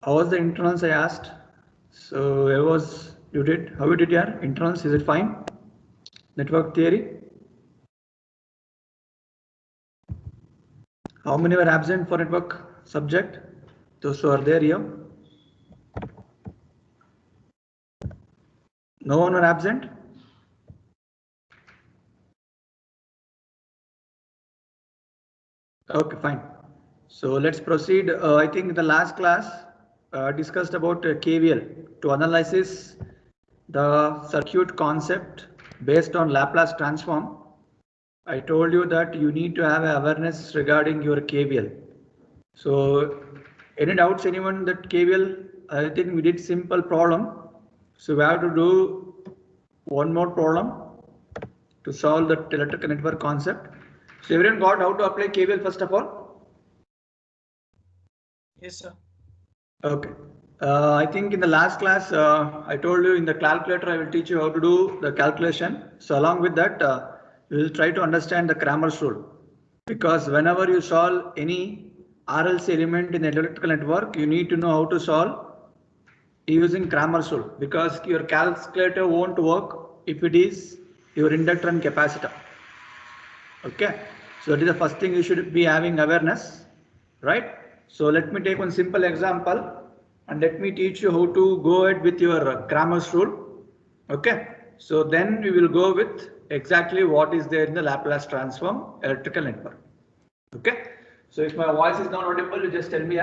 How was the internals? I asked. So it was you did. How you did your internals? Is it fine? Network theory. How many were absent for network subject? Those who are there here. No one were absent. Okay, fine. So let's proceed. I think the last class discussed about KVL to analyze the circuit concept based on Laplace transform. I told you that you need to have awareness regarding your KVL. So any doubts anyone that KVL? I think we did simple problem. So we have to do one more problem to solve the electrical network concept. So everyone got how to apply KVL first of all? Yes, sir. Okay. I think in the last class, I told you in the calculator, I will teach you how to do the calculation. So along with that, you will try to understand the Cramer's rule. Because whenever you solve any RLC element in the electrical network, you need to know how to solve using Cramer's rule. Because your calculator won't work if it is your inductor and capacitor. Okay. So that is the first thing you should be having awareness, right? So let me take one simple example and let me teach you how to go ahead with your Cramer's rule. Okay. So then we will go with exactly what is there in the Laplace transform electrical network. Okay. So if my voice is not audible, you just tell me.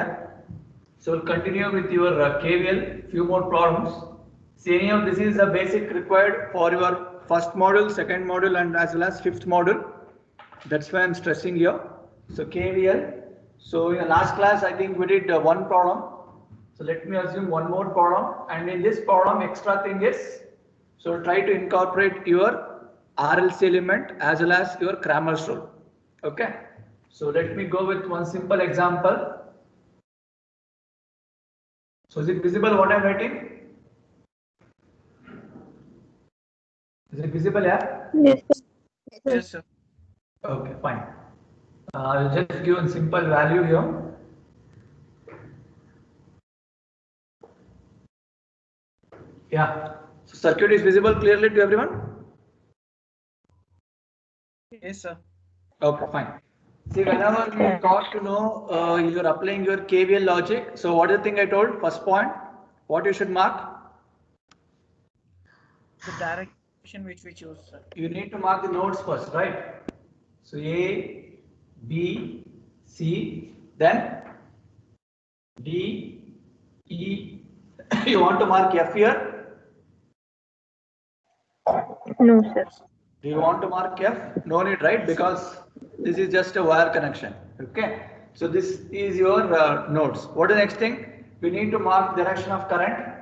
So we'll continue with your KVL, few more problems. See, any of this is a basic required for your first module, second module, and as well as fifth module. That's why I'm stressing here. So KVL. So in the last class, I think we did one problem. So let me assume one more problem. And in this problem, extra thing is, so try to incorporate your RLC element as well as your Cramer's rule. Okay. So let me go with one simple example. So is it visible what I'm writing? Is it visible, yeah? Yes, sir. Yes, sir. Okay, fine. I'll just give a simple value here. Yeah. So circuit is visible clearly to everyone? Yes, sir. Okay, fine. See, whenever we got to know you're applying your KVL logic, so what is the thing I told? First point, what you should mark? The direction which we choose, sir. You need to mark the nodes first, right? So A, B, C, then D, E. You want to mark F here? No, sir. Do you want to mark F? No need, right? Because this is just a wire connection. Okay. So this is your nodes. What is the next thing? We need to mark direction of current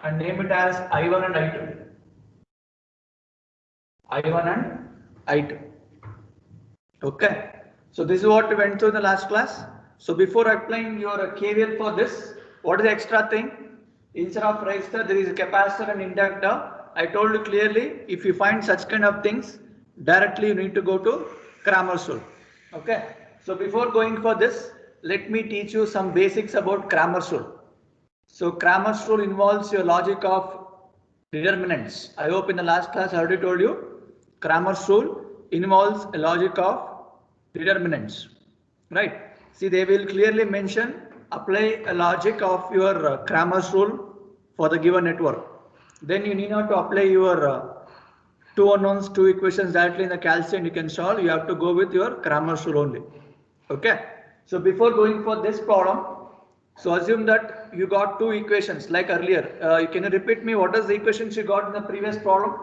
and name it as I1 and I2. I1 and I2. Okay. So this is what we went through in the last class. So before applying your KVL for this, what is the extra thing? Instead of resistor, there is a capacitor and inductor. I told you clearly, if you find such kind of things, directly you need to go to Cramer's rule. Okay. So before going for this, let me teach you some basics about Cramer's rule. So Cramer's rule involves your logic of determinants. I hope in the last class I already told you, Cramer's rule involves a logic of determinants, right? See, they will clearly mention apply a logic of your Cramer's rule for the given network. Then you need not to apply your two unknowns, two equations directly in the calcium you can solve. You have to go with your Cramer's rule only. Okay. So before going for this problem, so assume that you got two equations like earlier. Can you repeat me what is the equations you got in the previous problem?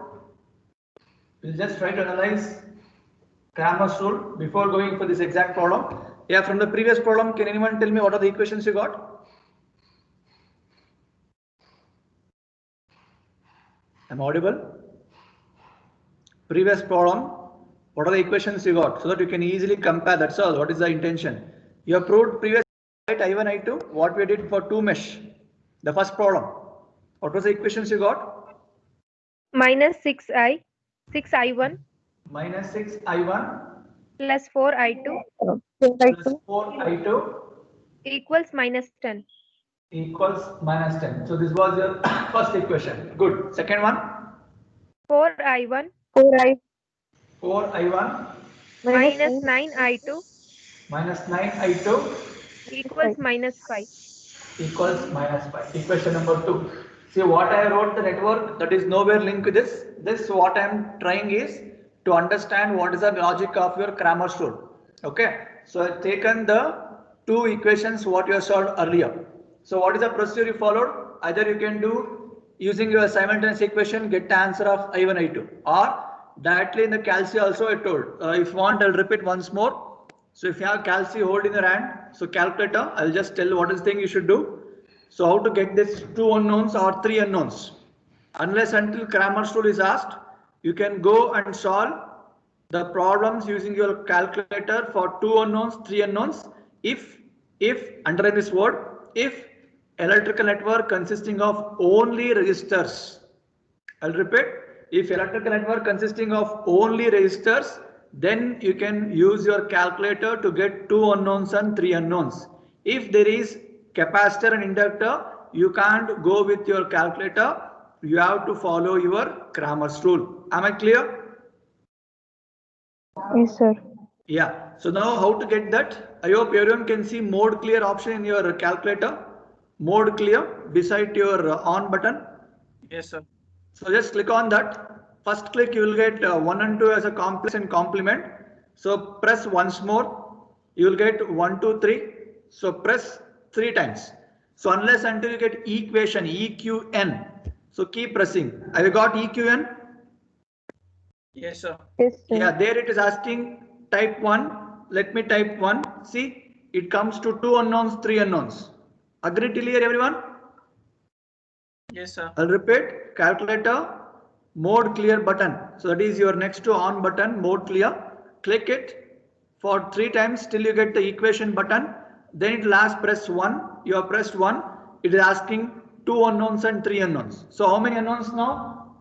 We'll just try to analyze Cramer's rule before going for this exact problem. Yeah, from the previous problem, can anyone tell me what are the equations you got? Am I audible? Previous problem, what are the equations you got? So that you can easily compare, that's all. What is the intention? You have proved previous, right, I1, I2, what we did for two mesh. The first problem. What was the equations you got? Minus 6I1 Minus 6I1 plus 4I2 plus 4I2 equals minus 10. equals minus 10. So this was your first equation. Good. Second one. 4I1 4I1 minus 9I2 minus 9I2 equals minus 5. equals minus 5. Equation number 2. See what I wrote the network, that is nowhere linked to this. This what I am trying is to understand what is the logic of your Cramer's rule. Okay. So I have taken the two equations what you have solved earlier. So what is the procedure you followed? Either you can do using your simultaneous equation, get the answer of I1, I2, or directly in the calci also I told. If you want, I'll repeat once more. So if you have calci hold in your hand, so calculator, I'll just tell what is the thing you should do. So how to get this two unknowns or three unknowns? Unless until Cramer's rule is asked, you can go and solve the problems using your calculator for two unknowns, three unknowns. If underline this word, if electrical network consisting of only resistors. I'll repeat, if electrical network consisting of only resistors, then you can use your calculator to get two unknowns and three unknowns. If there is capacitor and inductor, you can't go with your calculator. You have to follow your Cramer's rule. Am I clear? Yes, sir. Yeah. So now how to get that? I hope everyone can see mode clear option in your calculator. Mode clear beside your on button. Yes, sir. So just click on that. First click, you will get 1 and 2 as a complex and complement. So press once more, you will get 1, 2, 3. So press 3 times. So unless until you get equation EQN. So keep pressing. Have you got EQN? Yes, sir. Yes, sir. Yeah, there it is asking type 1. Let me type 1. See, it comes to 2 unknowns, 3 unknowns. Agree till here, everyone? Yes, sir. I'll repeat, calculator, mode clear button. So that is your next to on button, mode clear. Click it for 3 times till you get the equation button. Then it will ask press 1. You have pressed 1. It is asking 2 unknowns and 3 unknowns. So how many unknowns now?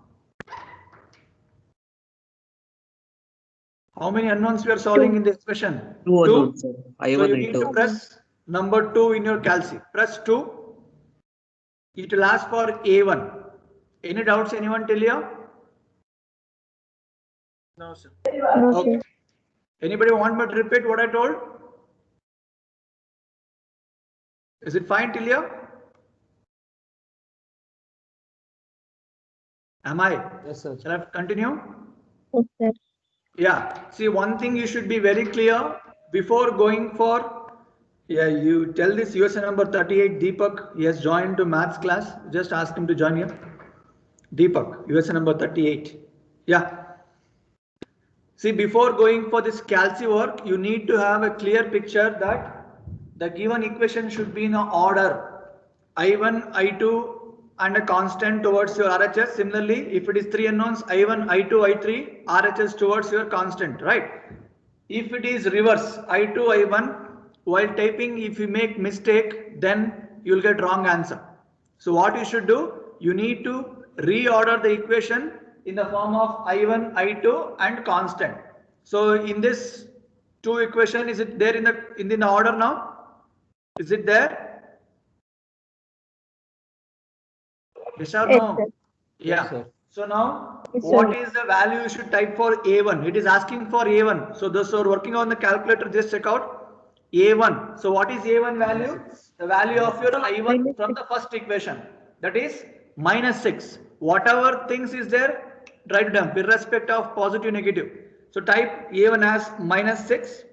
How many unknowns we are solving in this question? 2 unknowns, sir. So I1, you need to I2. press number 2 in your calci. Press 2. It will ask for A1. Any doubts anyone till here? No, sir. No, Okay. sir. Anybody want me to repeat what I told? Is it fine till here? Am I? Yes, sir. Shall I continue? Yes, sir. Yeah. See, one thing you should be very clear before going for, yeah, you tell this USA number 38, Deepak, he has joined to maths class. Just ask him to join here. Deepak, USA number 38. Yeah. See, before going for this calci work, you need to have a clear picture that the given equation should be in order. I1, I2 and a constant towards your RHS. Similarly, if it is 3 unknowns, I1, I2, I3, RHS towards your constant, right? If it is reverse, I2, I1, while typing, if you make mistake, then you will get wrong answer. So what you should do, you need to reorder the equation in the form of I1, I2 and constant. So in this two equation, is it there in the order now? Is it there? Yes or Yes, no? sir. Yeah. Yes, sir. So now, Yes, what sir. is the value you should type for A1? It is asking for A1. So those who are working on the calculator, just check out A1. So what is A1 value? The value of your I1 from the first equation. That is -6. Whatever things is there, write it down, irrespective of positive, negative. So type A1 as -6.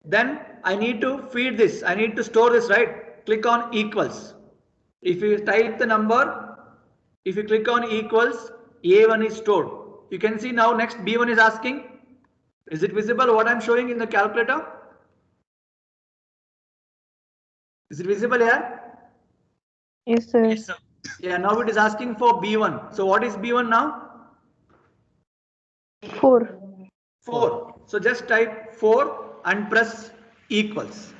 Then I need to feed this. I need to store this, right? Click on equals. If you type the number, if you click on equals, A1 is stored. You can see now next B1 is asking. Is it visible what I'm showing in the calculator? Is it visible here? Yes, sir. Yes, sir. Yeah, now it is asking for B1. So what is B1 now? 4. 4. So just type 4 and press equals.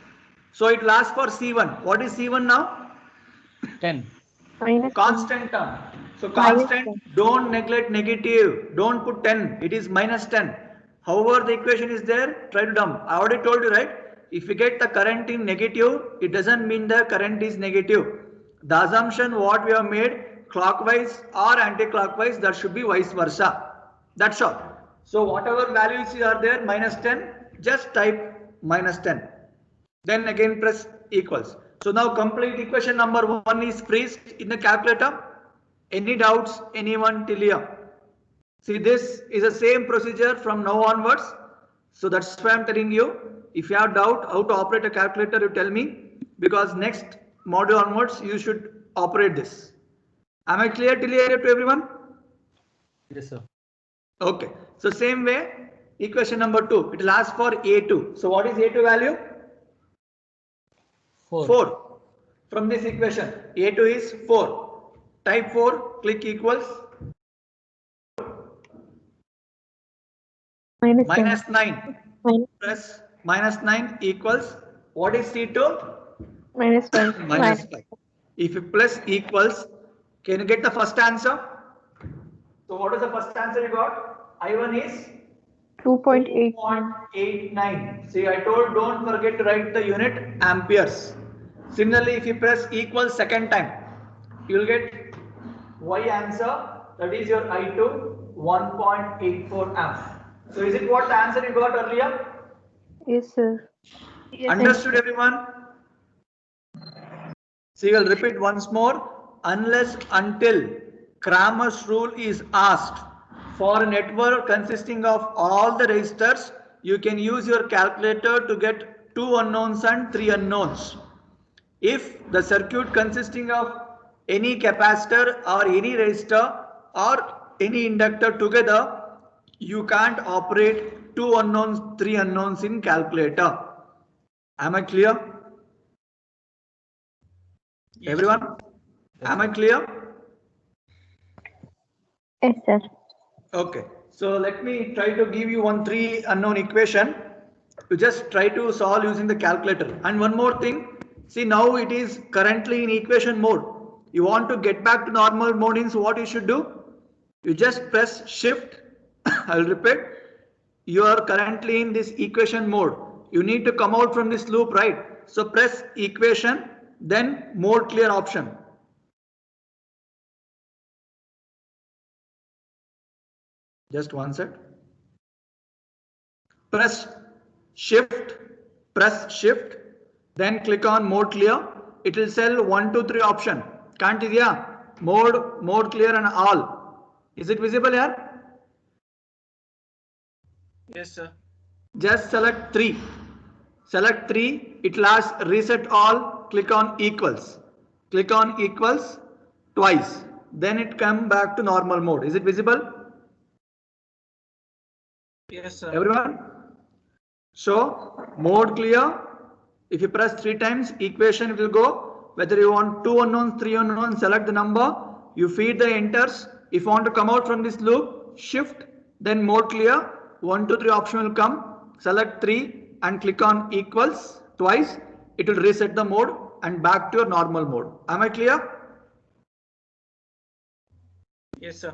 So it will ask for C1. What is C1 now? 10. Minus Constant term. So Minus constant, 10. don't neglect negative. Don't put 10. It is -10. However, the equation is there. Try to dump. I already told you, right? if you get the current in negative, it doesn't mean the current is negative. The assumption what we have made, clockwise or anti-clockwise, that should be vice versa. That's all. So whatever values are there, minus 10, just type minus 10. Then again press equals. So now complete equation number 1 is freezed in the calculator. Any doubts, anyone till here? See, this is the same procedure from now onwards. So that's why I'm telling you. If you have doubt how to operate a calculator, you tell me, because next module onwards you should operate this. Am I clear till here to everyone? Yes, sir. Okay. So same way, equation number 2, it will ask for A2. So what is A2 value? 4. From this equation, A2 is 4. Type 4, click equals. Minus 9. Press minus 9 equals. What is C2? Minus 5. Minus 5. If you press equals, can you get the first answer? So what is the first answer you got? I1 is 2.8. 2.89. See, I told don't forget to write the unit amperes. Similarly, if you press equals second time, you will get Y answer, that is your I2 1.84 amps. So is it what the answer you got earlier? Yes, sir. Yes, Understood everyone? So you will repeat once more, unless until Cramer's rule is asked for a network consisting of all the resistors, you can use your calculator to get 2 unknowns and 3 unknowns. If the circuit consisting of any capacitor or any resistor or any inductor together, you can't operate 2 unknowns, 3 unknowns in calculator. Am I clear? Yes, Everyone? Am I clear? Yes, sir. Okay. So let me try to give you 3 unknown equation. You just try to solve using the calculator. And one more thing. See, now it is currently in equation mode. You want to get back to normal mode, means what you should do? You just press shift. I'll repeat. You are currently in this equation mode. You need to come out from this loop, right? So press equation, then mode clear option. Just one sec. Press shift, then click on mode clear. It will sell 1, 2, 3 option. Can't it? Yeah. Mode clear and all. Is it visible here? yes, sir. Just select 3. Select 3. It will ask reset all. Click on equals. Click on equals twice. Then it come back to normal mode. Is it visible? Yes, sir. Everyone? So mode clear. If you press 3 times, equation will go. Whether you want 2 unknowns, 3 unknowns, select the number. You feed the enters. If you want to come out from this loop, shift, then mode clear. 1, 2, 3 option will come. Select 3 and click on equals twice. It will reset the mode and back to your normal mode. Am I clear? Yes, sir.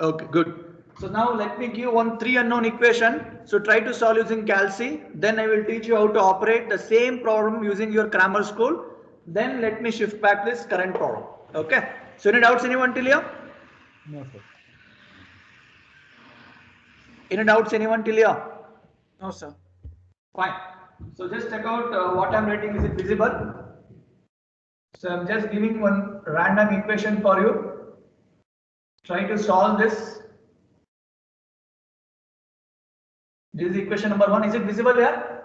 Okay, good. So now let me give 3 unknown equation. So try to solve using Calci. Then I will teach you how to operate the same problem using your Cramer's rule. Then let me shift back this current problem. Okay. So any doubts anyone till here? No, sir. Any doubts anyone till here? No, sir. Fine. So just check out what I'm writing. Is it visible? So I'm just giving one random equation for you. Try to solve this. This is equation number 1. Is it visible here?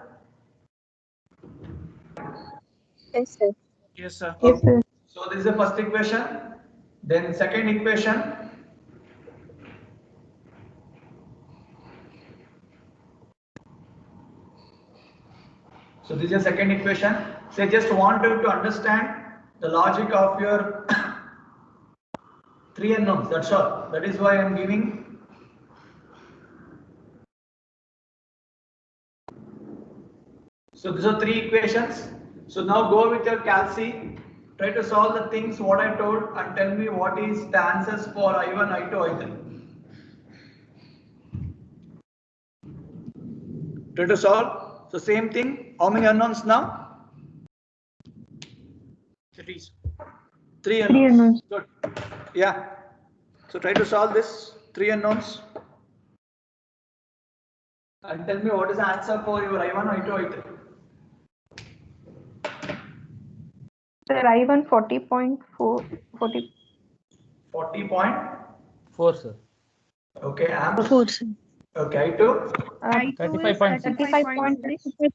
Yes, sir. Yes, sir. Yes, sir. So this is the first equation. Then second equation. So this is the second equation. So I just want you to understand the logic of your 3 unknowns. That's all. That is why I am giving. So these are 3 equations. So now go with your Calci. Try to solve the things what I told and tell me what is the answers for I1, I2, I3. Try to solve. So same thing. How many unknowns now? 3. 3 3 unknowns. unknowns. Good. Yeah. So try to solve this 3 unknowns. And tell me what is the answer for your I1, I2, I3. Sir, I1 40.4. 40. 40 point. 4, sir. Okay, amps. 4, sir. Okay, I2. 35.6. 35.6.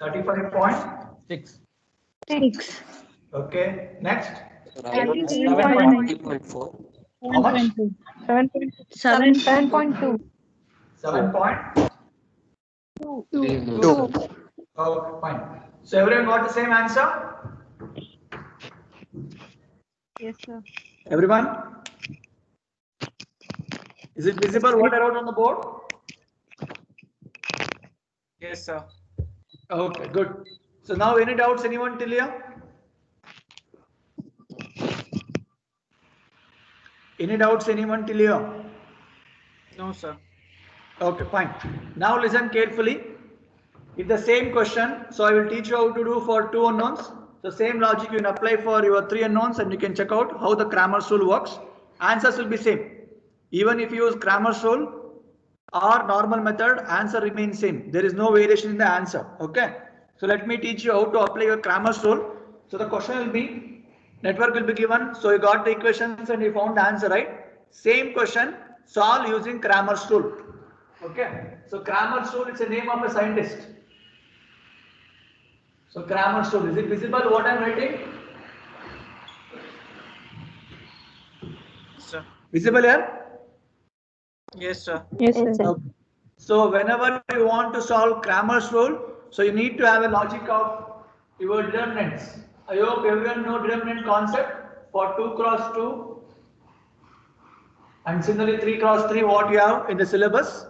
35.6. 6. Okay, next. 7.4. How much? 7.2. 7.2. Okay, fine. So everyone got the same answer? Yes, sir. Everyone? Is it visible what I wrote on the board? Yes, sir. Okay, good. So now any doubts anyone till here? Any doubts anyone till here? No, sir. Okay, fine. Now listen carefully. If the same question, so I will teach you how to do for 2 unknowns. So same logic you can apply for your 3 unknowns and you can check out how the Cramer's rule works. Answers will be same. Even if you use Cramer's rule or normal method, answer remains same. There is no variation in the answer. Okay. So let me teach you how to apply your Cramer's rule. So the question will be, network will be given. So you got the equations and you found the answer, right? Same question, solve using Cramer's rule. Okay. So Cramer's rule is the name of a scientist. So Cramer's rule, is it visible what I am writing? Sir. Visible here? Yes, sir. Yes, sir. Okay. So whenever you want to solve Cramer's rule, so you need to have a logic of your determinants. I hope everyone know determinant concept for 2 cross 2 and similarly 3 cross 3 what you have in the syllabus.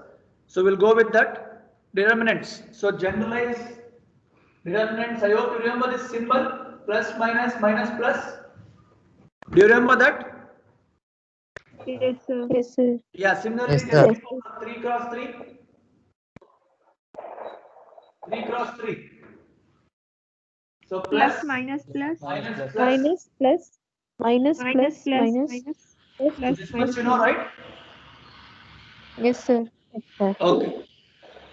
So we'll go with that determinants. So generalize determinants. I hope you remember this symbol plus minus minus plus. Do you remember that? Yes, sir. Yes, sir. Yeah, similarly, Yes, sir. 3 cross 3. 3 cross 3. So plus minus plus. minus plus. Minus plus. Minus plus. Minus. So this much you know, right? Yes, sir. Yes, sir. Okay,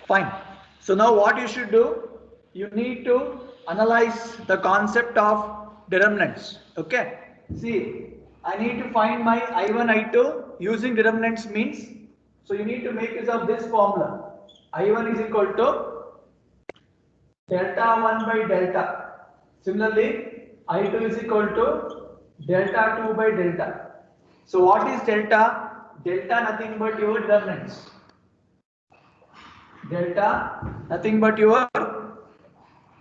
fine. So now what you should do, you need to analyze the concept of determinants. Okay. See, I need to find my I1, I2 using determinants means, so you need to make use of this formula. I1 is equal to delta 1 by delta. Similarly, I2 is equal to delta 2 by delta. So what is delta? Delta nothing but your determinants. Delta nothing but your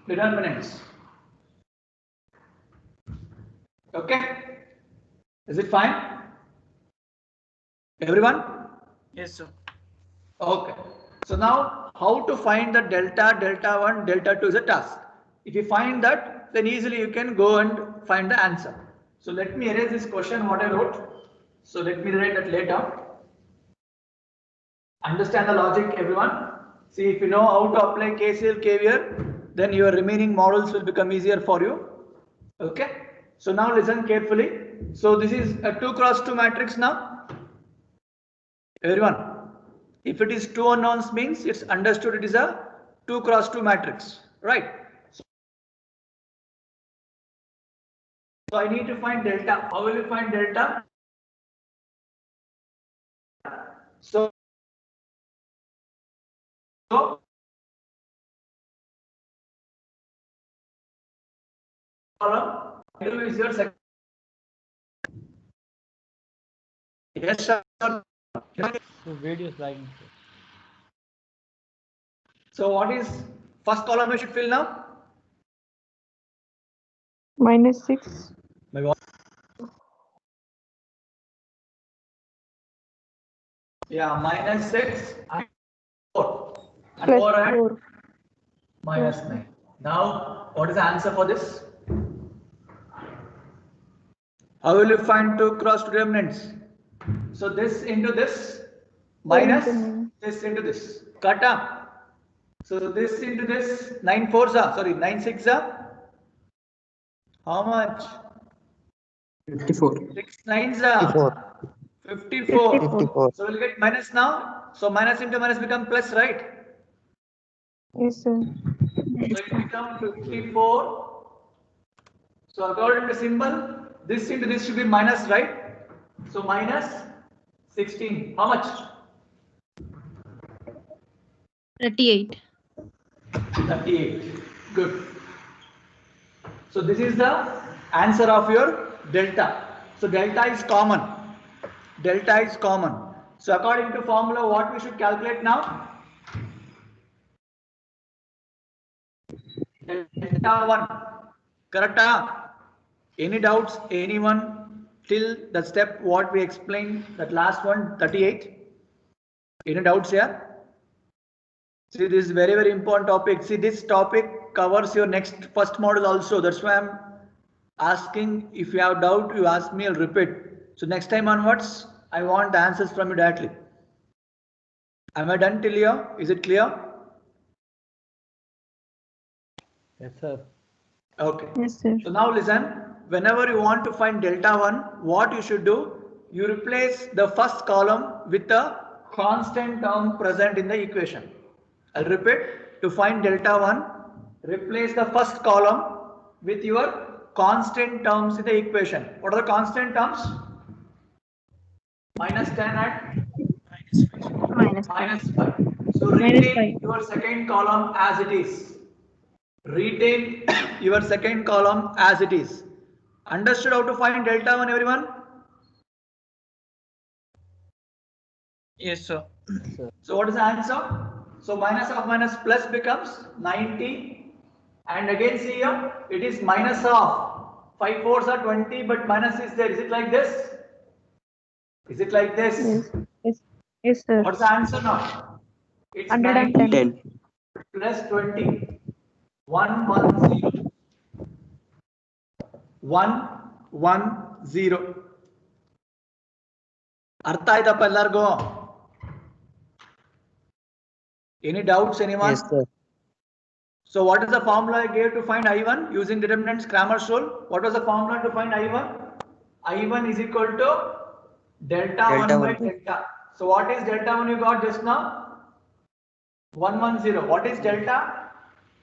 determinants. Okay? Is it fine? Everyone? Yes, sir. Okay. So now how to find the delta, delta 1, delta 2 is a task. If you find that, then easily you can go and find the answer. So let me erase this question what I wrote. So let me write that later. Understand the logic, everyone. See, if you know how to apply KCL, KVL, then your remaining models will become easier for you. Okay. So now listen carefully. So this is a 2 cross 2 matrix now. Everyone. If it is 2 unknowns means it's understood it is a 2 cross 2 matrix, right? So I need to find delta. How will you find delta? So column 2 is your second. Yes, sir. So video is lagging, sir. So what is first column you should fill now? Minus 6. My what? Yeah, minus 6 and 4. And Plus 4 and 4. minus 9. Now, what is the answer for this? How will you find 2 cross 2 determinants? So this into this minus into nine. this into this. Cut up. So this into this 9 4s are, sorry, 9 6 are. How much? 54. 6 9s are 54. 54. So we'll get minus now. So minus into minus become plus, right? Yes, sir. So it becomes 54. So according to symbol, this into this should be minus, right? So minus 16. How much? 38. 38. Good. So this is the answer of your delta. So delta is common. Delta is common. So according to formula, what we should calculate now? Delta 1. Correct? Any doubts? Anyone till the step what we explained, that last one, 38? Any doubts here? See, this is very, very important topic. See, this topic covers your next first module also. That's why I'm asking. If you have doubt, you ask me, I'll repeat. So next time onwards, I want the answers from you directly. Am I done till here? Is it clear? Yes, sir. Okay. Yes, sir. So now listen. Whenever you want to find delta 1, what you should do? You replace the first column with the constant term present in the equation. I'll repeat. To find delta 1, replace the first column with your constant terms in the equation. What are the constant terms? Minus 10 and Minus 5. Minus minus 5. So Minus retain 5. your second column as it is. Retain your second column as it is. Understood how to find delta 1, everyone? Yes, sir. So what is the answer? So minus of minus plus becomes 90. And again see here, it is minus of 5 4s are 20, but minus is there. Is it like this? Is it like this? Yes. Yes. Yes, sir. What's the answer now? It's 110. 90 plus 20. 110. 110. ಅರ್ಥ ಆಯ್ತಪ್ಪ ಎಲ್ಲರಿಗೂ? Any doubts, anyone? Yes, sir. So what is the formula I gave to find I1 using determinants Cramer's rule? What was the formula to find I1? I1 is equal to delta 1 Delta by 1. delta. So what is delta 1 you got just now? 110. What is delta?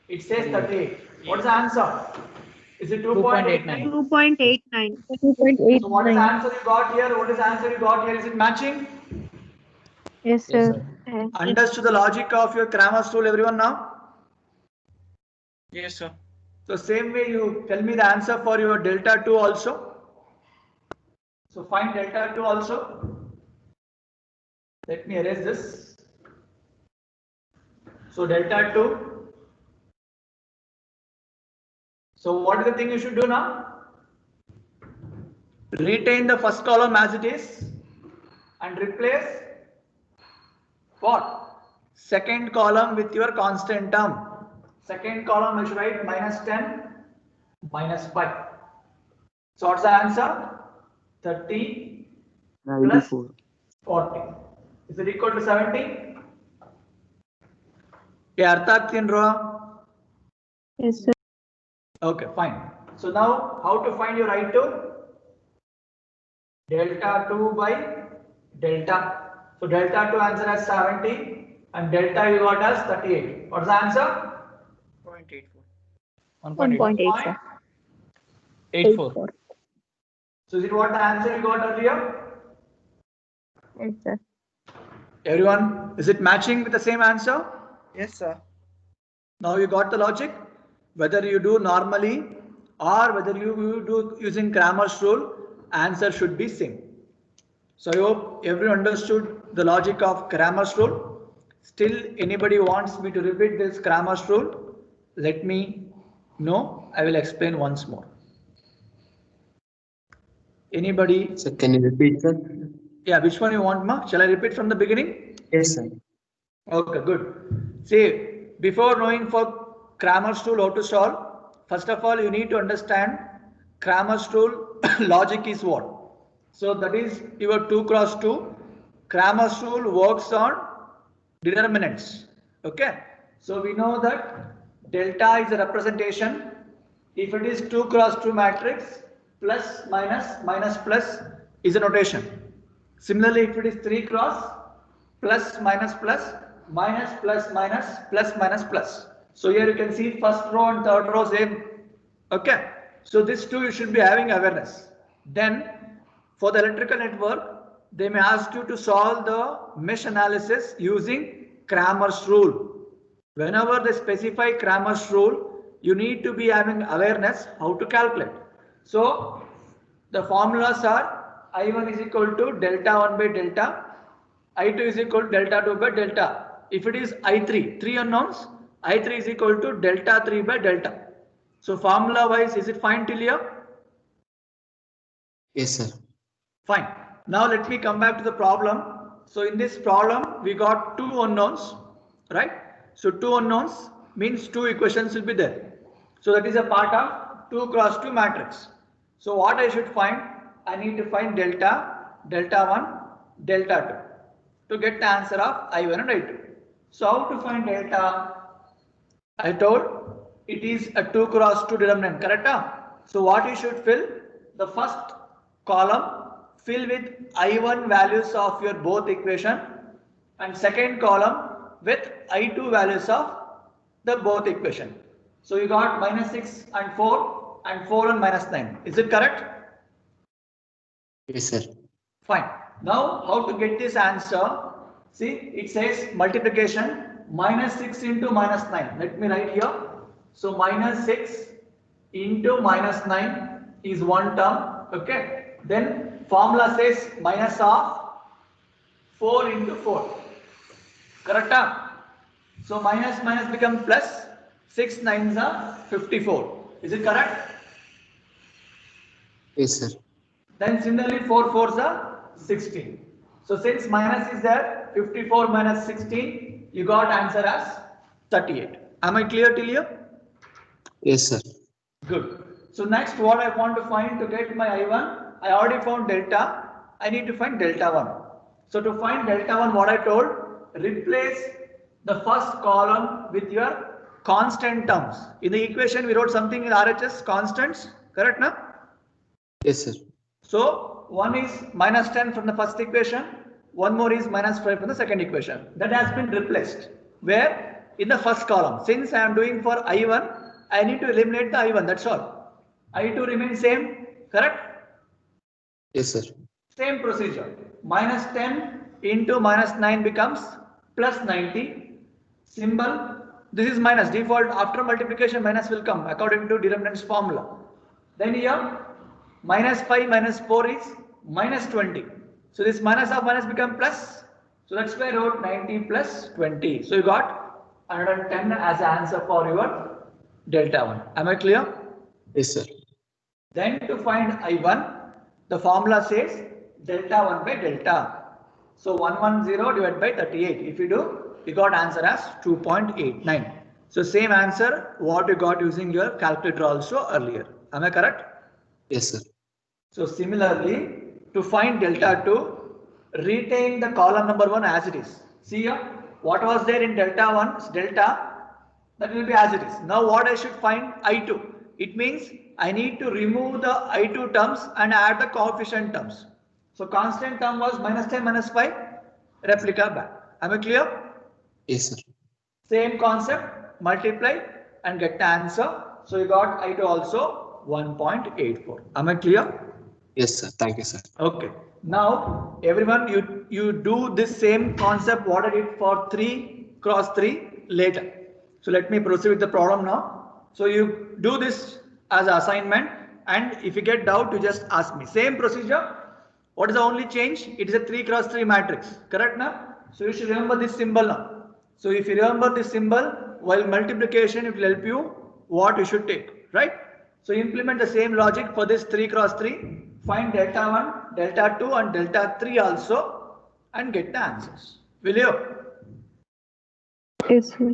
It says 38. What is the answer? Is it 2.89? 2.89. So what is the 2.89. answer you got here? What is the answer you got here? Is it matching? Yes, Yes, sir. sir. Understood the logic of your Cramer's rule, everyone now? Yes, sir. So same way you tell me the answer for your delta 2 also. So find delta 2 also. Let me erase this. So delta 2. So what is the thing you should do now? Retain the first column as it is and replace what? Second column with your constant term. Second column I should write minus 10, minus 5. So what's the answer? 30 plus 94. 40. Is it equal to 70? Yeah, ಅರ್ಥ ಆಗ್ತೀನ್ರೋ? Yes, sir. Okay, fine. So now how to find your I2? Delta 2 by delta. So delta 2 answer as 70 and delta you got as 38. What's the answer? 0.84. 1.8. 1.8, sir. 84. So is it what the answer you got earlier? Yes, sir. Everyone, is it matching with the same answer? Yes, sir. Now you got the logic? Whether you do normally or whether you do using Cramer's rule, answer should be same. So I hope everyone understood the logic of Cramer's rule. Still anybody wants me to repeat this Cramer's rule? Let me know. I will explain once more. Anybody? Sir, can you repeat, sir? Yeah, which one you want, Ma? Shall I repeat from the beginning? Yes, sir. Okay, good. See, before knowing for Cramer's rule how to solve, first of all, you need to understand Cramer's rule logic is what? So that is your 2 cross 2. Cramer's rule works on determinants. Okay. So we know that delta is a representation. If it is 2 cross 2 matrix, plus minus minus plus is a notation. Similarly, if it is 3 cross, plus minus plus minus plus minus plus minus plus. So here you can see first row and third row same. Okay. So this two you should be having awareness. Then for the electrical network, they may ask you to solve the mesh analysis using Cramer's rule. Whenever they specify Cramer's rule, you need to be having awareness how to calculate. So the formulas are I1 is equal to delta 1 by delta, I2 is equal to delta 2 by delta. If it is I3, 3 unknowns, I3 is equal to delta 3 by delta. So formula wise, is it fine till here? Yes, sir. Fine. Now let me come back to the problem. So in this problem, we got two unknowns, right? So two unknowns means two equations will be there. So that is a part of 2 cross 2 matrix. So what I should find? I need to find delta, delta 1, delta 2 to get the answer of I1 and I2. So how to find delta? I told it is a 2 cross 2 determinant, correct? So what you should fill? The first column fill with I1 values of your both equation and second column with I2 values of the both equation. So you got minus 6 and 4 and 4 and minus 9. Is it correct? Yes, sir. Fine. Now how to get this answer? See, it says multiplication minus 6 into minus 9. Let me write here. So minus 6 into minus 9 is one term. Okay. Then formula says minus of 4 into 4. Correct? So minus minus becomes plus. 6 9s are 54. Is it correct? Yes, sir. Then similarly 4 4s are 16. So since minus is there, 54 minus 16, you got answer as 38. Am I clear till here? Yes, sir. Good. So next what I want to find to get my I1, I already found delta. I need to find delta 1. So to find delta 1, what I told, replace the first column with your constant terms. In the equation we wrote something in RHS constants, correct now? Yes, sir. So one is minus 10 from the first equation, one more is minus 5 from the second equation. That has been replaced. Where? In the first column. Since I am doing for I1, I need to eliminate the I1, that's all. I2 remains same, correct? Yes, sir. Same procedure. Minus 10 into minus 9 becomes plus 90. Symbol, this is minus, default after multiplication minus will come according to determinant's formula. Then here minus 5 minus 4 is minus 20. So this minus of minus become plus. So that's why I wrote 90 plus 20. So you got 110 as an answer for your delta 1. Am I clear? Yes, sir. Then to find I1, the formula says delta 1 by delta. So 110 divided by 38. If you do, you got answer as 2.89. So same answer what you got using your calculator also earlier. Am I correct? Yes, sir. So similarly, to find delta 2, retain the column number 1 as it is. See here, what was there in delta 1 is delta, that will be as it is. Now what I should find I2? It means I need to remove the I2 terms and add the coefficient terms. So constant term was minus 10 minus 5, replica back. Am I clear? Yes, sir. Same concept, multiply and get the answer. So you got I2 also 1.84. Am I clear? Yes, sir. Thank you, sir. Okay. Now everyone, you do this same concept what I did for 3 cross 3 later. So let me proceed with the problem now. So you do this as an assignment, and if you get doubt, you just ask me. Same procedure. What is the only change? It is a 3 cross 3 matrix. Correct now? So you should remember this symbol now. So if you remember this symbol while multiplication, it will help you what you should take, right? So implement the same logic for this 3 cross 3. Find delta 1, delta 2 and delta 3 also and get the answers. Will you? Yes, sir.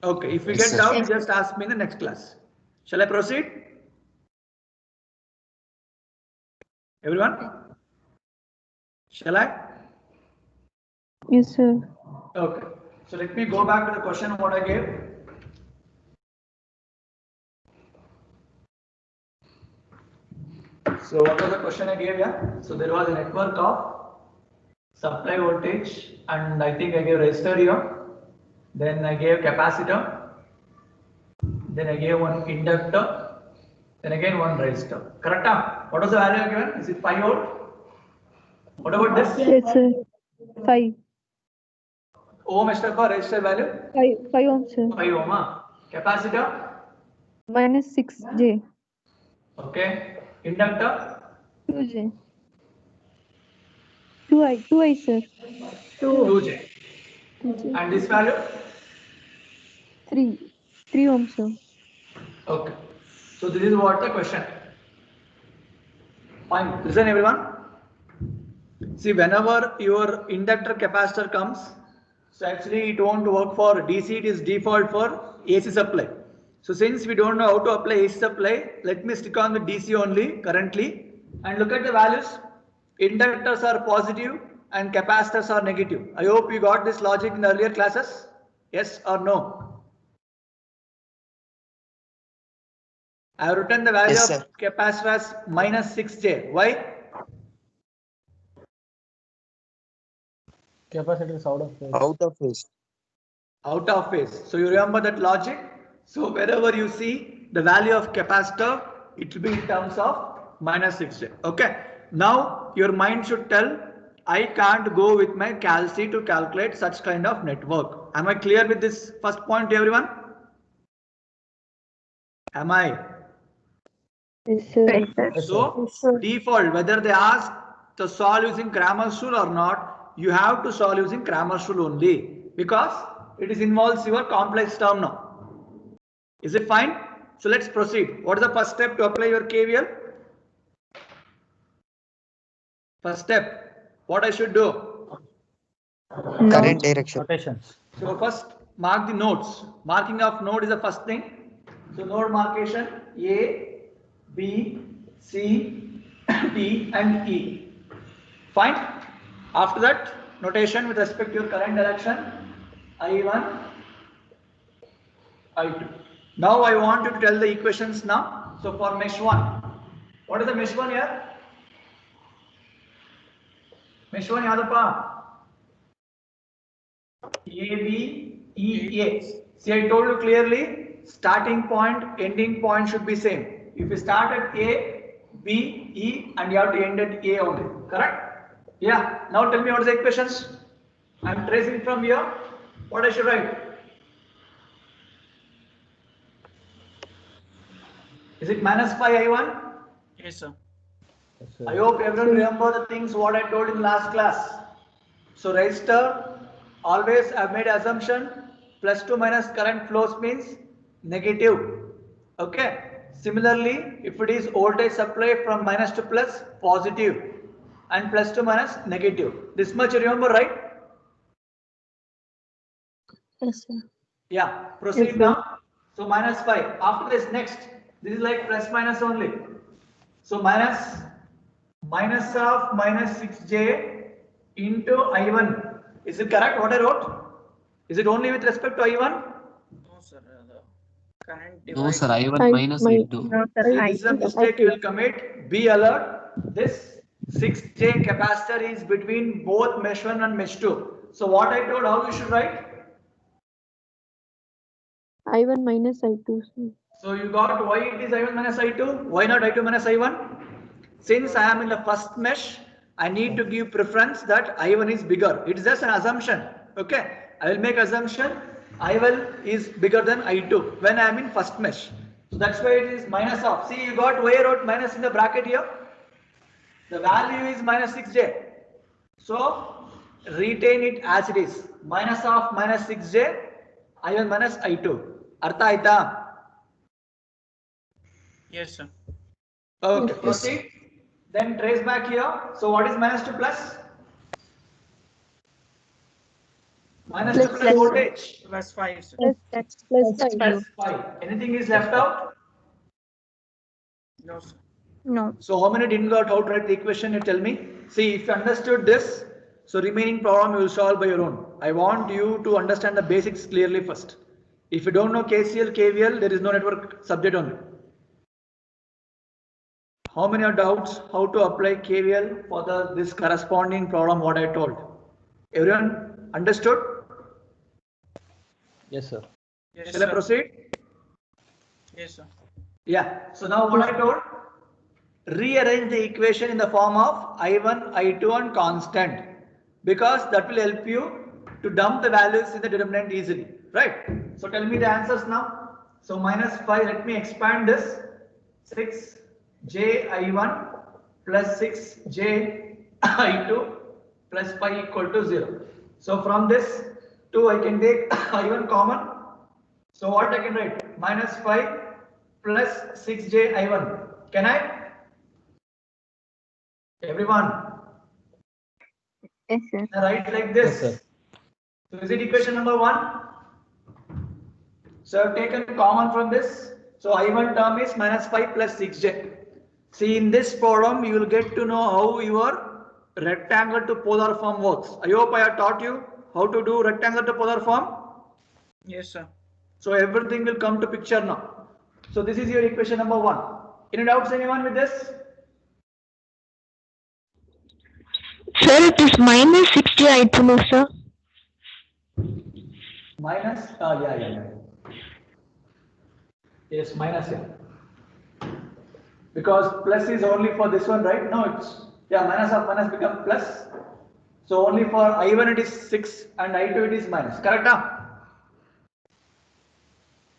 Okay, if we Yes, get sir. doubt, you just ask me in the next class. Shall I proceed? Everyone? Shall I? Yes, sir. Okay. So let me go back to the question what I gave. So what was the question I gave? Yeah. So there was a network of supply voltage, and I think I gave resistor here. Then I gave capacitor. Then I gave one inductor. Then again one resistor. Correct? What was the value I given? Is it 5 volt? What about this? Yes, sir. 5. Ohm extra for resistor value? 5 ohms, sir. 5 ohm. Capacitor? Minus 6J. Okay. Inductor? 2J. 2I, sir. 2J. 2J. And this value? 3 ohms, sir. Okay. So this is what the question. Fine. Listen everyone. See, whenever your inductor capacitor comes, so actually it won't work for DC, it is default for AC supply. So since we don't know how to apply AC supply, let me stick on the DC only currently and look at the values. Inductors are positive and capacitors are negative. I hope you got this logic in the earlier classes. Yes or no? I have written the value Yes, of sir. capacitor as minus 6J. Why? Capacitor is out of phase. Out of phase. Out of phase. So you remember that logic. So wherever you see the value of capacitor, it will be in terms of minus 6J. Okay. Now your mind should tell, I can't go with my Cal C to calculate such kind of network. Am I clear with this first point, everyone? Am I? Yes, sir. Yes, So sir. default, whether they ask to solve using Cramer's rule or not, you have to solve using Cramer's rule only because it is involves your complex term now. Is it fine? So let's proceed. What is the first step to apply your KVL? First step, what I should do? Current direction. Rotations. So first mark the nodes. Marking of node is the first thing. So node markation A, B, C, D and E. Fine. After that, notation with respect to your current direction, I1, I2. Now I want you to tell the equations now. So for mesh 1, what is the mesh 1 here? Mesh 1 yadapa? A, B, E, A. See, I told you clearly, starting point, ending point should be same. If you start at A, B, E and you have to end at A only. Correct? Yeah. Now tell me what is the equations? I am tracing from here. What I should write? Is it minus 5 I1? Yes, sir. Yes, sir. I hope everyone remember the things what I told in last class. So resistor, always I have made assumption plus to minus current flows means negative. Okay. Similarly, if it is voltage supply from minus to plus, positive, and plus to minus negative. This much you remember, right? Yes, sir. Yeah. Proceed Yes, sir. now. So minus 5. After this, next. This is like plus minus only. So minus of minus 6J into I1. Is it correct what I wrote? Is it only with respect to I1? No, sir. The current No, sir. divided. I1 minus I2. No, sir. See, this is a mistake you will commit. Be alert. This 6J capacitor is between both mesh 1 and mesh 2. So what I told, how you should write? I1 minus I2, sir. So you got why it is I1 minus I2? Why not I2 minus I1? Since I am in the first mesh, I need to give preference that I1 is bigger. It is just an assumption. Okay. I will make assumption I1 is bigger than I2 when I am in first mesh. So that's why it is minus of. See, you got why I wrote minus in the bracket here? The value is minus 6J. So retain it as it is. Minus of minus 6J, I1 minus I2. Artha aita? Yes, sir. Okay, Yes. proceed. Then trace back here. So what is minus to plus? Minus to Plus plus five. voltage. Plus 5, sir. Plus 5. Plus 5. Anything is left out? No, sir. No. So how many didn't got how to write the equation? You tell me. See, if you understood this, so remaining problem you will solve by your own. I want you to understand the basics clearly first. If you don't know KCL, KVL, there is no network subject only. How many are doubts how to apply KVL for this corresponding problem what I told? Everyone understood? Yes, sir. Yes, Shall I sir. proceed? Yes, sir. Yeah. So now what I told? Rearrange the equation in the form of I1, I2 and constant, because that will help you to dump the values in the determinant easily, right? So tell me the answers now. So minus 5, let me expand this. 6j I1 plus 6j I2 plus 5 equal to 0. So from this 2 I can take I1 common. So what I can write? Minus 5 plus 6j I1. Can I? Everyone, Yes, sir. I write like Yes, this. sir. So is it equation number 1? So I have taken common from this. So I1 term is minus 5 plus 6j. See, in this problem, you will get to know how your rectangle to polar form works. I hope I have taught you how to do rectangle to polar form. Yes, sir. So everything will come to picture now. So this is your equation number 1. Any doubts anyone with this? Sir, it is minus 60 I2, no, sir. Minus, yeah. Yes, minus, yeah. Because plus is only for this one, right? No, it's, yeah, minus of minus become plus. So only for I1 it is 6 and I2 it is minus. Correct, huh?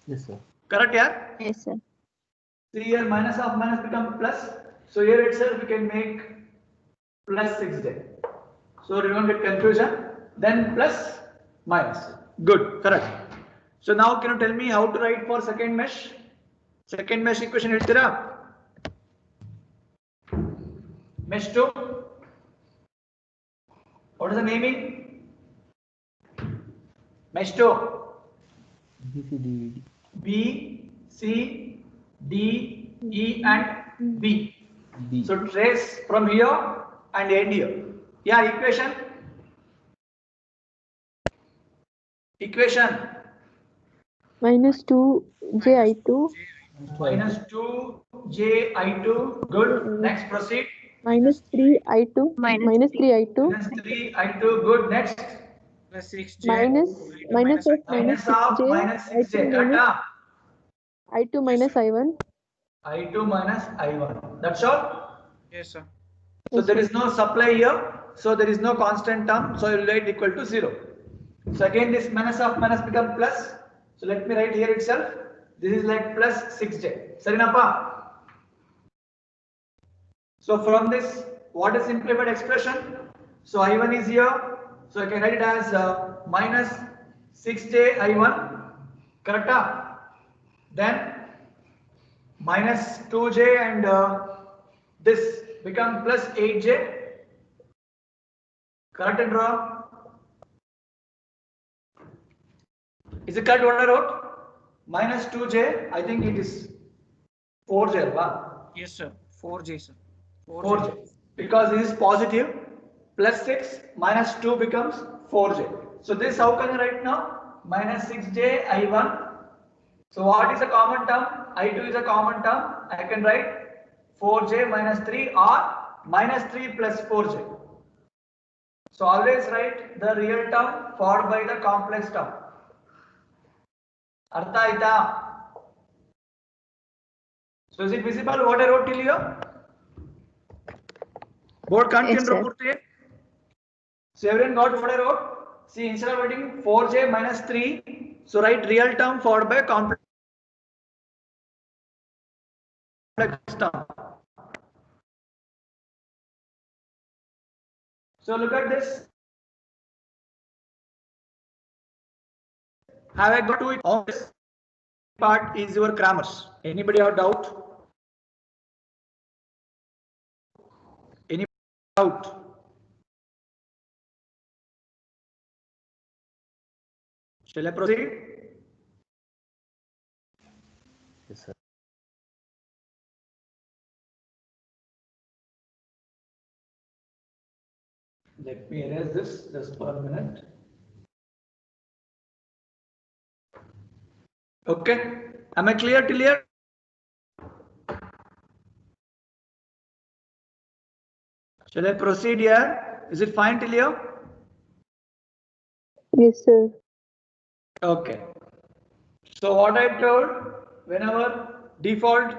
Yes, sir. Correct, yeah? Yes, sir. See here minus of minus become plus. So here itself we can make plus 6j. So you don't get confusion. Then plus minus. Good, correct. So now can you tell me how to write for second mesh? Second mesh equation ಹೇಳ್ತೀರಾ? Mesh 2. What is the naming? Mesh 2. B, C, D, E, D. B, C, D, E and B. B. So trace from here and end here. Yeah, equation. Equation. Minus 2j I2. Minus 2j I2. Good. Next proceed. Minus 3 I2. Minus 3 I2. Minus 3 I2. Good. Next. Plus 6j. Minus minus of Minus minus of 6j minus 6j. I2 Correct, minus huh? I2 minus I1. I2 minus I1. That's all. Yes, sir. So Yes, there sir. is no supply here. So there is no constant term. So you will write equal to 0. So again this minus of minus become plus. So let me write here itself. This is like plus 6j. Sarinappa. So from this, what is simplified expression? So I1 is here. So I can write it as minus 6j I1. Correct? Then minus 2j and this become plus 8j. Correct and wrong? Is it correct what I wrote? Minus 2j, I think it is 4j. Wow. Yes, sir. 4j, sir. 4j. Because this is positive, plus 6 minus 2 becomes 4j. So this how can you write now? Minus 6j I1. So what is a common term? I2 is a common term. I can write 4j minus 3 or minus 3 plus 4j. So always write the real term followed by the complex term. Artha aita? So is it visible what I wrote till here? Board continue Yes, sir. Purti. So everyone got what I wrote? See, instead of writing 4j minus 3, so write real term followed by complex term. So look at this. Have I got to it? All this part is your grammars. Anybody have doubt? Any doubt? Shall I proceed? Yes, sir. Let me erase this just for a minute. Okay, am I clear till here? Shall I proceed here? Is it fine till here? Yes, sir. Okay. So what I told, whenever default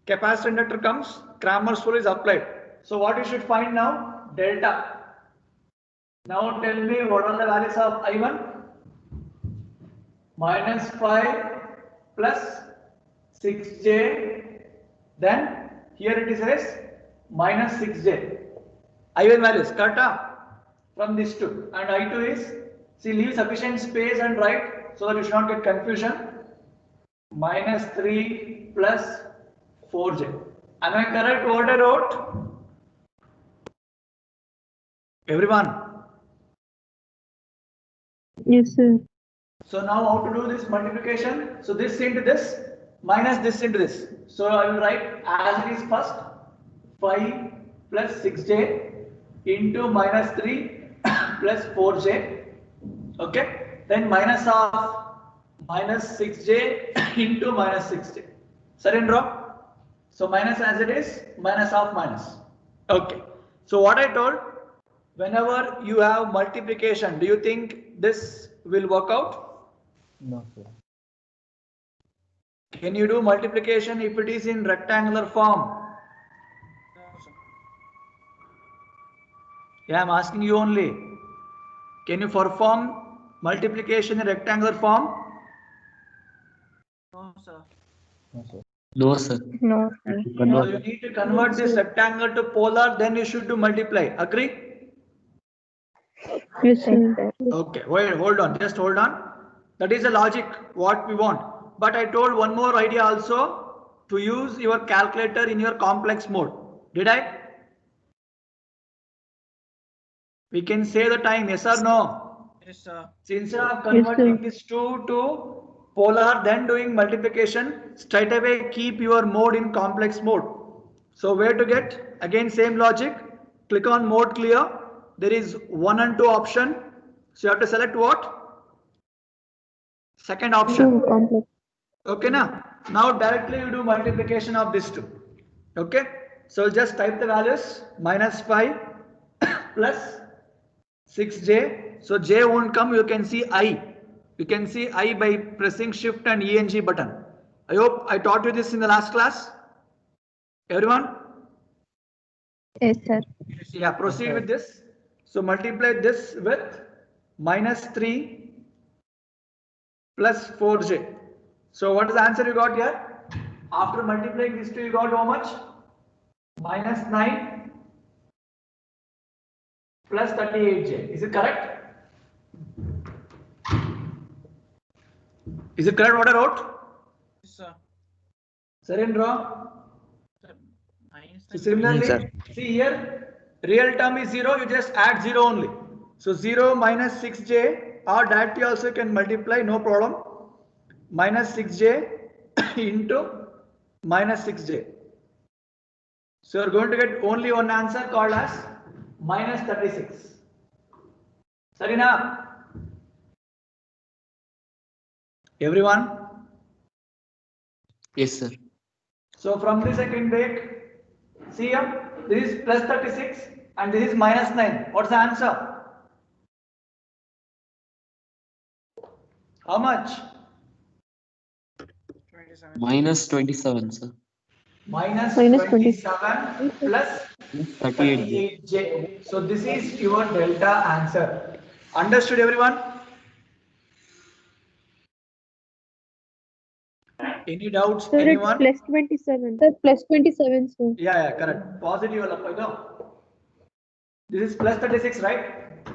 capacitor inductor comes, Cramer's rule is applied. So what you should find now? Delta. Now tell me what are the values of I1? Minus 5 plus 6j. Then here it is as minus 6j. I1 values, correct? From these two. And I2 is, see, leave sufficient space and write so that you should not get confusion. Minus 3 plus 4j. Am I correct what I wrote? Everyone. Yes, sir. So now how to do this multiplication? So this into this minus this into this. So I will write as it is first 5 plus 6j into minus 3 plus 4j. Okay. Then minus of minus 6j into minus 6j. Surrender. So minus as it is, minus of minus. Okay. So what I told, whenever you have multiplication, do you think this will work out? No, sir. Can you do multiplication if it is in rectangular form? No, sir. Yeah, I'm asking you only. Can you perform multiplication in rectangular form? No, sir. No, sir. No, sir. No, sir. So you need to convert this rectangle to polar, then you should do multiply. Agree? Yes, sir. Okay, wait, hold on, just hold on. That is the logic, what we want. But I told one more idea also, to use your calculator in your complex mode. Did I? We can say the time, yes or no? Yes, sir. So instead of Yes, converting sir. this 2 to polar, then doing multiplication, straight away keep your mode in complex mode. So where to get? Again same logic, click on mode clear. There is 1 and 2 option. So you have to select what? Second option. Two complex. Okay, now directly you do multiplication of these two. Okay, so just type the values minus 5 plus 6j. So j won't come, you can see I. You can see I by pressing shift and ENG button. I hope I taught you this in the last class. Everyone? Yes, sir. Yeah, proceed with this. So multiply this with minus 3 plus 4j. So what is the answer you got here? After multiplying these two, you got how much? Minus 9 plus 38j. Is it correct? Is it correct what I wrote? Yes, sir. Surrender. Sir, minus So nine. similarly, sir. see here, real term is 0, you just add 0 only. So 0 minus 6j, or directly also you can multiply, no problem. Minus 6j into minus 6j. So you are going to get only one answer called as minus 36. Sarina? Everyone? Yes, sir. So from this I can take, see here, this is plus 36 and this is minus 9. What's the answer? How much? 27. Minus 27, sir. Minus Minus 27 plus 38. 38j. So this is your delta answer. Understood everyone? Any doubts? Sir, it's Anyone? plus 27. Sir, plus 27, sir. Yeah, correct. Positive. This is plus 36, right?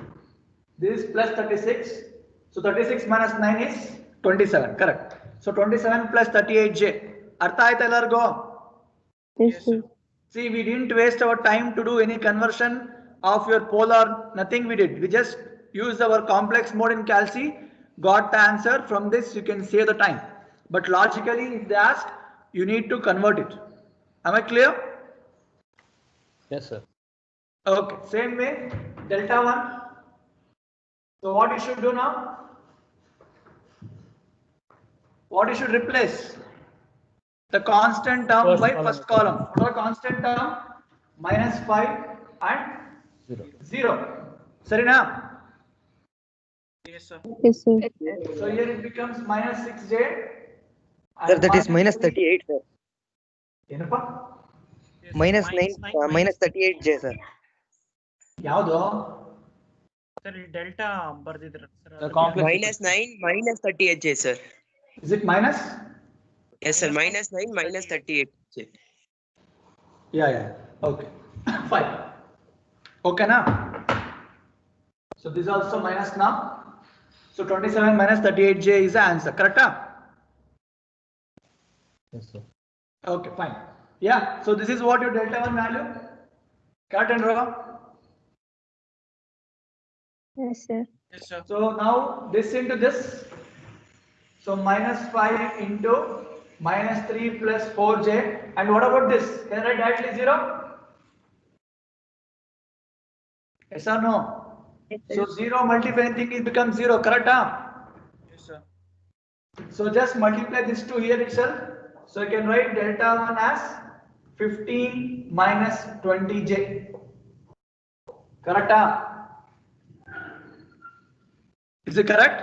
This is plus 36. So 36 minus 9 is 27. Correct. So 27 plus 38j. Artha aita ellargo? Yes, sir. See, we didn't waste our time to do any conversion of your polar, nothing we did. We just used our complex mode in Calci, got the answer. From this, you can save the time. But logically, if they ask, you need to convert it. Am I clear? Yes, sir. Okay, same way, delta 1. So what you should do now? what you should replace? The constant term First by column. first column. What are constant term? -5 and 0. 0. Sarina? Yes, sir. Yes, sir. So here it becomes -6j. Sir, that is minus 38, sir. ಏನಪ್ಪ? Yes, Minus minus 9, minus 38J, sir. ಯಾವುದು? Sir, delta ಬರ್ದಿದ್ರ The sir. complex. Minus 9, minus 38J, sir. Is it minus? Yes, sir. Minus 9, minus 38J. Yeah. Okay. Fine. Okay now. So this is also minus now. So 27 minus 38j is the answer. Correct? Yes, sir. Okay, fine. Yeah. So this is what your delta 1 value. Correct and wrong? Yes, sir. Yes, sir. So now this into this. So -5 into -3 plus 4j. And what about this? Can I write directly 0? Yes or no? So 0 multiply anything, it becomes 0. Correct? Yes, sir. So just multiply this 2 here itself. So you can write delta 1 as 15 minus 20j. Correct? Is it correct?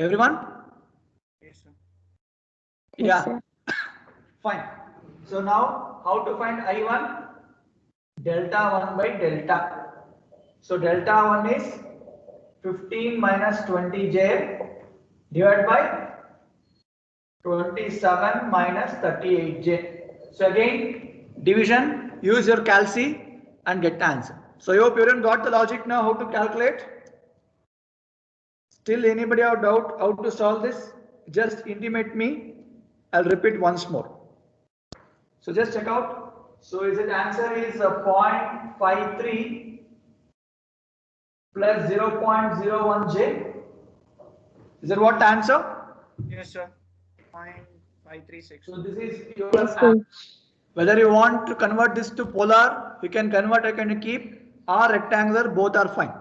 Everyone? Yes, sir. Yes, Yeah. sir. Fine. So now how to find I1? Delta 1 by delta. So delta 1 is 15 minus 20j divided by 27 minus 38j. So again, division, use your calc and get the answer. So I hope everyone got the logic now how to calculate. Still anybody have doubt how to solve this? Just intimate me. I'll repeat once more. So just check out. So is it answer is 0.53 plus 0.01j. Is that what the answer? Yes, sir. 0.536. So this is your Yes, sir. whether you want to convert this to polar, you can convert, you can keep, or rectangular, both are fine.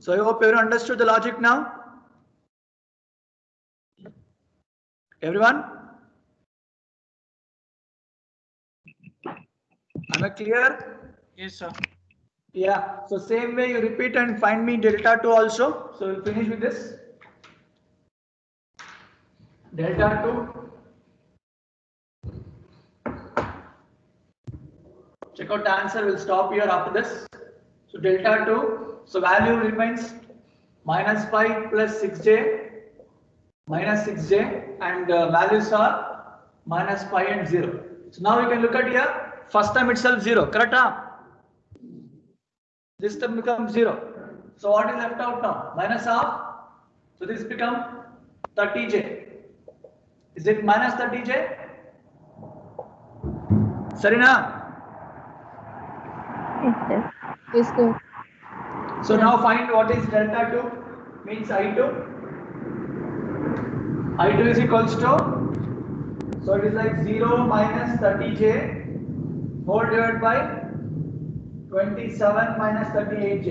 So I hope everyone understood the logic now. Everyone? Am I clear? Yes, sir. Yeah. So same way you repeat and find me delta 2 also. So we'll finish with this. Delta 2. Check out the answer. We'll stop here after this. So delta 2. So value remains -5 plus 6j. Minus 6j and values are -5 and 0. So now you can look at here. First time itself 0. Correct? This term becomes 0. So what is left out now? Minus half. So this become 30j. Is it minus 30j? Sarina? Yes, sir. Yes, sir. So now find what is delta 2 means I2. I2 is equals to, so it is like 0 minus 30j whole divided by 27 minus 38j.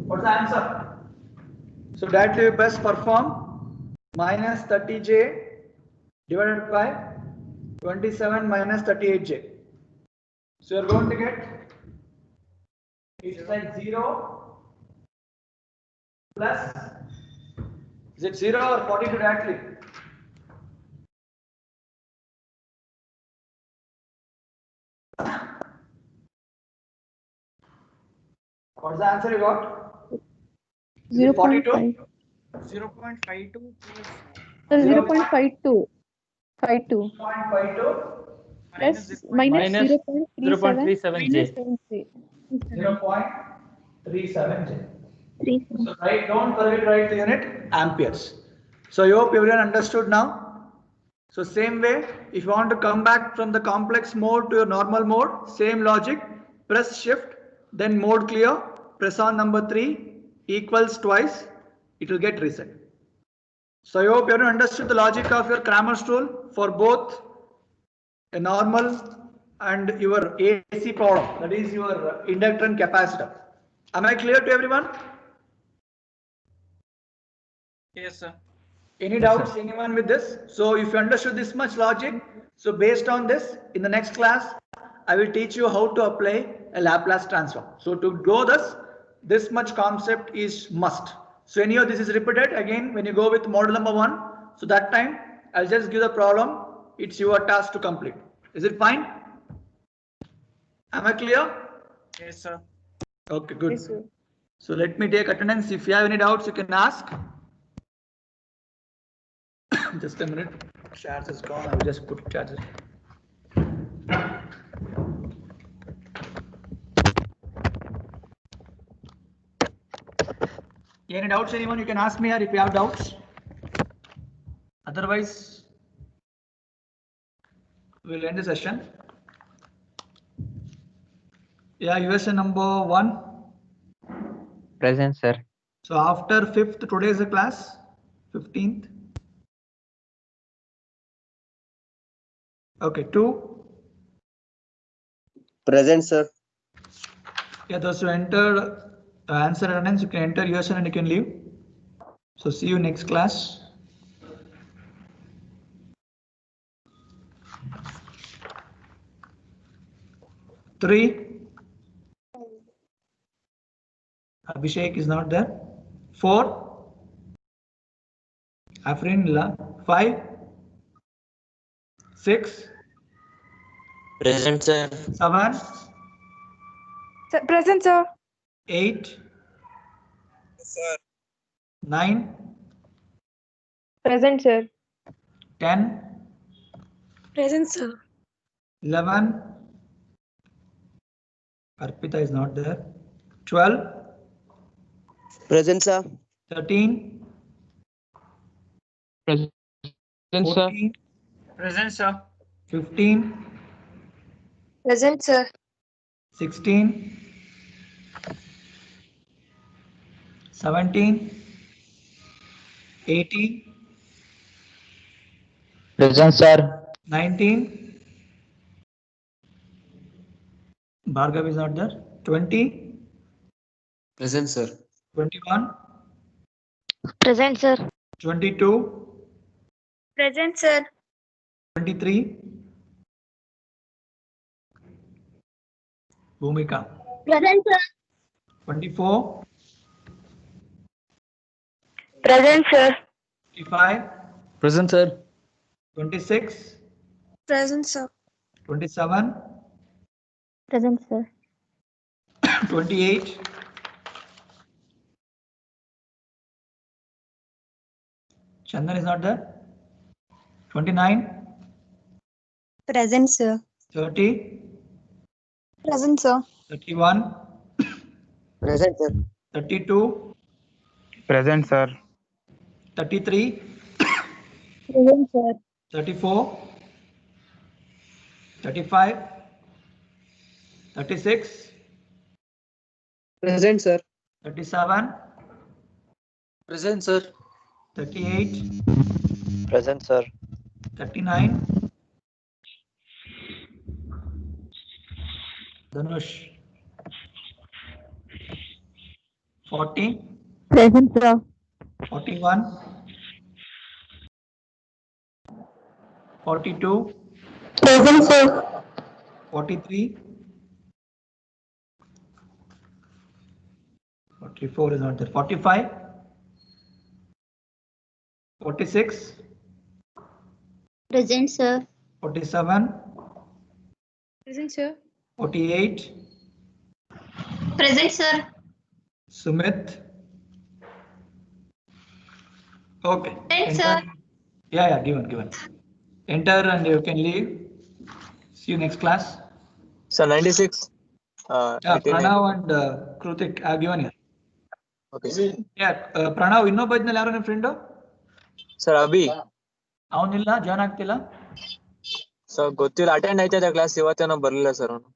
What's the answer? So that will best perform minus 30j divided by 27 minus 38j. So you're going to get, it's like 0 plus, is it 0 or 42 directly? What's the answer you got? 42? 0.5. 0.52 plus Sir, 0.52. 52. 0.52, Plus Minus minus 0.37. 0.37J. 0.37j. 37. So right, don't forget to write the unit amperes. So I hope everyone understood now. So same way, if you want to come back from the complex mode to your normal mode, same logic, press shift, then mode clear, press on number 3, equals twice, it will get reset. So I hope everyone understood the logic of your Cramer's rule for both a normal and your AC problem, that is your inductor and capacitor. Am I clear to everyone? Yes, sir. Any Yes, doubts, sir. anyone with this? So if you understood this much logic, so based on this, in the next class, I will teach you how to apply a Laplace transform. So to go this much concept is must. So any of this is repeated again when you go with model number 1. So that time I'll just give the problem. It's your task to complete. Is it fine? Am I clear? Yes, sir. Okay, good. Yes, sir. So let me take attendance. If you have any doubts, you can ask. Just a minute. Charge is gone. I will just put charger. Any doubts, anyone? You can ask me here if you have doubts. Otherwise, we'll end the session. Yeah, USN number 1. Present, sir. So after 5th, today is the class. 15th. Okay, 2. Present, sir. Yeah, those who entered answer attendance, you can enter USN and you can leave. So see you next class. Three. Abhishek is not there. 4. Afrin La. 5. 6. Present, sir. 7. Present, sir. 8. Sir. 9. Present, sir. 10. Present, sir. 11. Arpita is not there. 12. Present, sir. 13. Present, sir. 14. Present, sir. 15. Present, sir. 16. 17. 18. Present, sir. 19. Bhargav is not there. 20. Present, sir. 21. Present, sir. 22. Present, sir. 23. Bhumika. Present, sir. 24. Present, sir. 25. Present, sir. 26. Present, sir. 27. Present, sir. 28. Chandan is not there. 29. Present, sir. 30. Present, sir. 31. Present, sir. 32. Present, sir. 33. Present, sir. 34. 35. 36. Present, sir. 37. Present, sir. 38. Present, sir. 39. Dhanush. 40. Present, sir. 41. 42. Present, sir. 43. 44 is not there. 45. 46. Present, sir. 47. Present, sir. 48. Present, sir. Sumit. Okay. Present, sir. Enter. Yeah, given. Enter and you can leave. See you next class. Sir, 96. Yeah, 89. Pranav and Krutik have given here. Okay, sir. Yeah, Pranav ಇನ್ನೊಬ್ಬ ಇದ್ನಲ್ಲ ಯಾರು ನಿಮ್ಮ friend Sir, Abhi ಅವನಿಲ್ಲ join ಆಗ್ತಿಲ್ಲ sir ಗೊತ್ತಿಲ್ಲ attend ಆಯ್ತಾ class ಇವತ್ತೇನೋ ಬರ್ಲಿಲ್ಲ sir ಅವನು